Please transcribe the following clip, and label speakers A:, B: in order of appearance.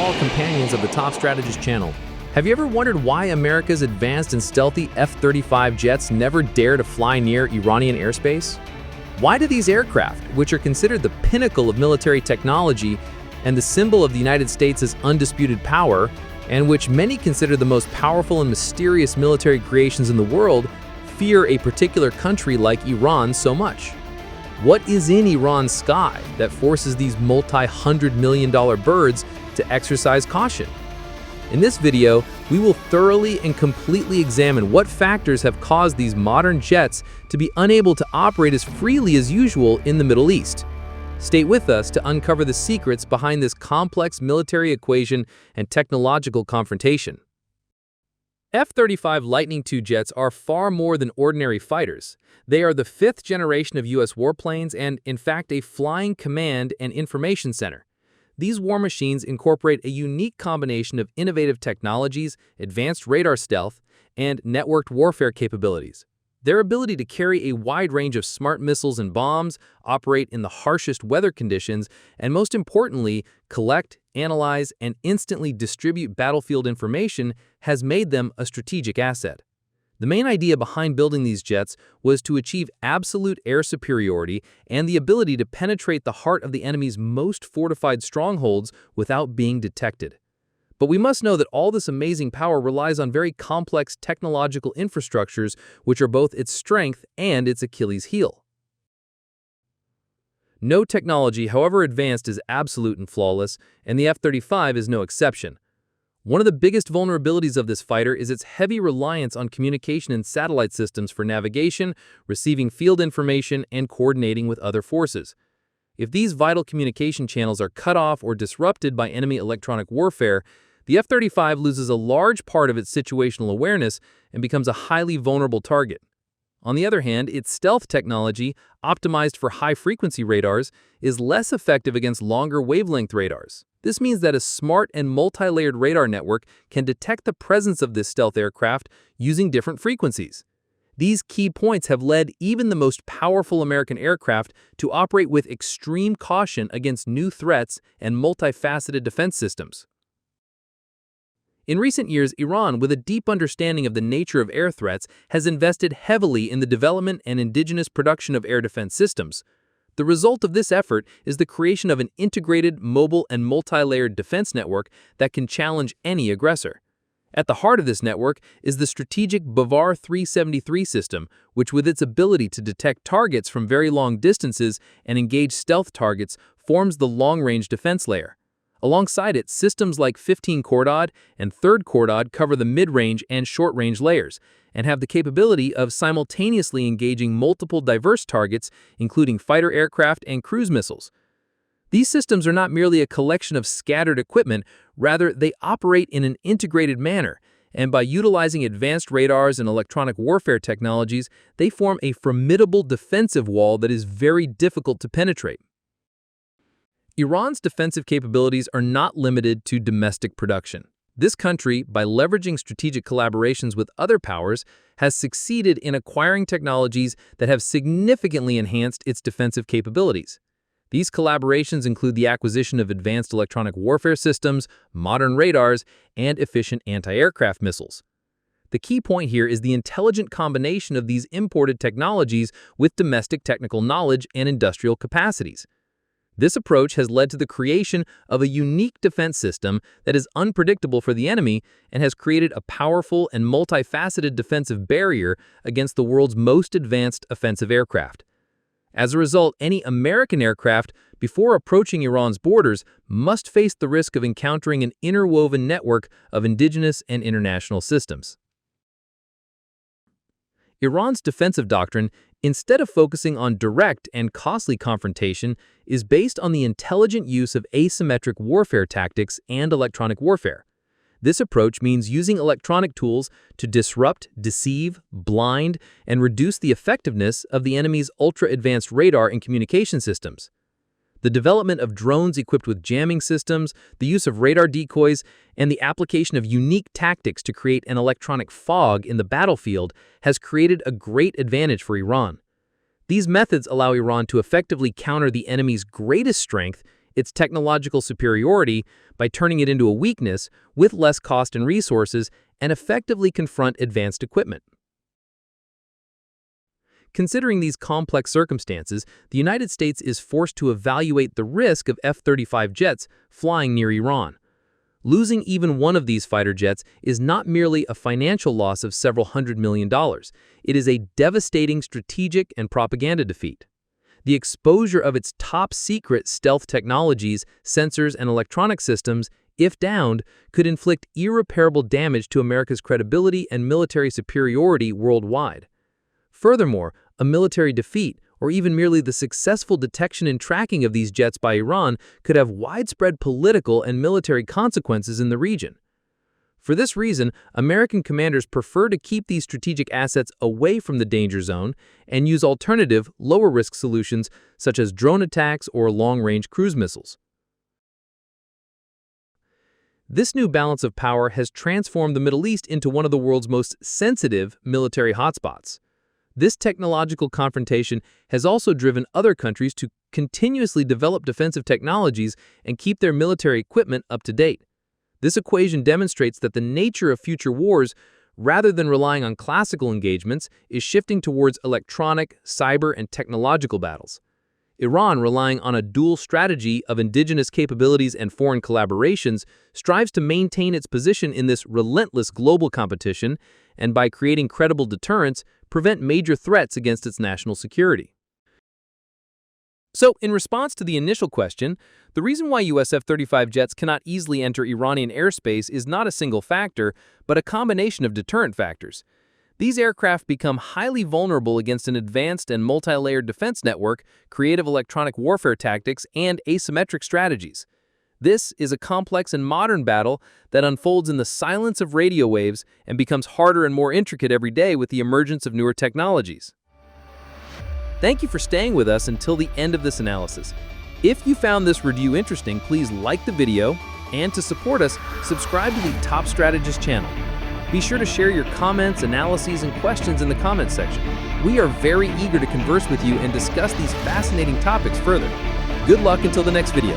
A: all companions of the Top Strategist channel. Have you ever wondered why America's advanced and stealthy F-35 jets never dare to fly near Iranian airspace? Why do these aircraft, which are considered the pinnacle of military technology and the symbol of the United States' undisputed power, and which many consider the most powerful and mysterious military creations in the world, fear a particular country like Iran so much? What is in Iran's sky that forces these multi-hundred-million-dollar birds to exercise caution? In this video, we will thoroughly and completely examine what factors have caused these modern jets to be unable to operate as freely as usual in the Middle East. Stay with us to uncover the secrets behind this complex military equation and technological confrontation. F-35 Lightning II jets are far more than ordinary fighters. They are the fifth generation of U.S. warplanes and, in fact, a flying command and information center. These war machines incorporate a unique combination of innovative technologies, advanced radar stealth, and networked warfare capabilities. Their ability to carry a wide range of smart missiles and bombs, operate in the harshest weather conditions, and most importantly, collect, analyze, and instantly distribute battlefield information has made them a strategic asset. The main idea behind building these jets was to achieve absolute air superiority and the ability to penetrate the heart of the enemy's most fortified strongholds without being detected. But we must know that all this amazing power relies on very complex technological infrastructures, which are both its strength and its Achilles heel. No technology, however advanced, is absolute and flawless, and the F-35 is no exception. One of the biggest vulnerabilities of this fighter is its heavy reliance on communication and satellite systems for navigation, receiving field information, and coordinating with other forces. If these vital communication channels are cut off or disrupted by enemy electronic warfare, the F-35 loses a large part of its situational awareness and becomes a highly vulnerable target. On the other hand, its stealth technology, optimized for high-frequency radars, is less effective against longer wavelength radars. This means that a smart and multi-layered radar network can detect the presence of this stealth aircraft using different frequencies. These key points have led even the most powerful American aircraft to operate with extreme caution against new threats and multifaceted defense systems. In recent years, Iran, with a deep understanding of the nature of air threats, has invested heavily in the development and indigenous production of air defense systems. The result of this effort is the creation of an integrated, mobile, and multi-layered defense network that can challenge any aggressor. At the heart of this network is the strategic Bavar 373 system, which, with its ability to detect targets from very long distances and engage stealth targets, forms the long-range defense layer. Alongside it, systems like 15 Cordad and 3rd Cordad cover the mid-range and short-range layers and have the capability of simultaneously engaging multiple diverse targets, including fighter aircraft and cruise missiles. These systems are not merely a collection of scattered equipment, rather they operate in an integrated manner, and by utilizing advanced radars and electronic warfare technologies, they form a formidable defensive wall that is very difficult to penetrate. Iran's defensive capabilities are not limited to domestic production. This country, by leveraging strategic collaborations with other powers, has succeeded in acquiring technologies that have significantly enhanced its defensive capabilities. These collaborations include the acquisition of advanced electronic warfare systems, modern radars, and efficient anti-aircraft missiles. The key point here is the intelligent combination of these imported technologies with domestic technical knowledge and industrial capacities. This approach has led to the creation of a unique defense system that is unpredictable for the enemy and has created a powerful and multifaceted defensive barrier against the world's most advanced offensive aircraft. As a result, any American aircraft, before approaching Iran's borders, must face the risk of encountering an interwoven network of indigenous and international systems. Iran's defensive doctrine, instead of focusing on direct and costly confrontation, is based on the intelligent use of asymmetric warfare tactics and electronic warfare. This approach means using electronic tools to disrupt, deceive, blind, and reduce the effectiveness of the enemy's ultra-advanced radar and communication systems. The development of drones equipped with jamming systems, the use of radar decoys, and the application of unique tactics to create an electronic fog in the battlefield has created a great advantage for Iran. These methods allow Iran to effectively counter the enemy's greatest strength its technological superiority by turning it into a weakness with less cost and resources and effectively confront advanced equipment. Considering these complex circumstances, the United States is forced to evaluate the risk of F-35 jets flying near Iran. Losing even one of these fighter jets is not merely a financial loss of several $100 million. It is a devastating strategic and propaganda defeat. The exposure of its top-secret stealth technologies, sensors, and electronic systems, if downed, could inflict irreparable damage to America's credibility and military superiority worldwide. Furthermore, a military defeat, or even merely the successful detection and tracking of these jets by Iran, could have widespread political and military consequences in the region. For this reason, American commanders prefer to keep these strategic assets away from the danger zone and use alternative, lower-risk solutions such as drone attacks or long-range cruise missiles. This new balance of power has transformed the Middle East into one of the world's most sensitive military hotspots. This technological confrontation has also driven other countries to continuously develop defensive technologies and keep their military equipment up to date. This equation demonstrates that the nature of future wars, rather than relying on classical engagements, is shifting towards electronic, cyber, and technological battles. Iran, relying on a dual strategy of indigenous capabilities and foreign collaborations, strives to maintain its position in this relentless global competition and, by creating credible deterrence, prevent major threats against its national security. So, in response to the initial question, the reason why US F-35 jets cannot easily enter Iranian airspace is not a single factor, but a combination of deterrent factors. These aircraft become highly vulnerable against an advanced and multi-layered defense network, creative electronic warfare tactics, and asymmetric strategies. This is a complex and modern battle that unfolds in the silence of radio waves and becomes harder and more intricate every day with the emergence of newer technologies. Thank you for staying with us until the end of this analysis. If you found this review interesting, please like the video, and to support us, subscribe to the Top Strategist channel. Be sure to share your comments, analyses, and questions in the comments section. We are very eager to converse with you and discuss these fascinating topics further. Good luck until the next video.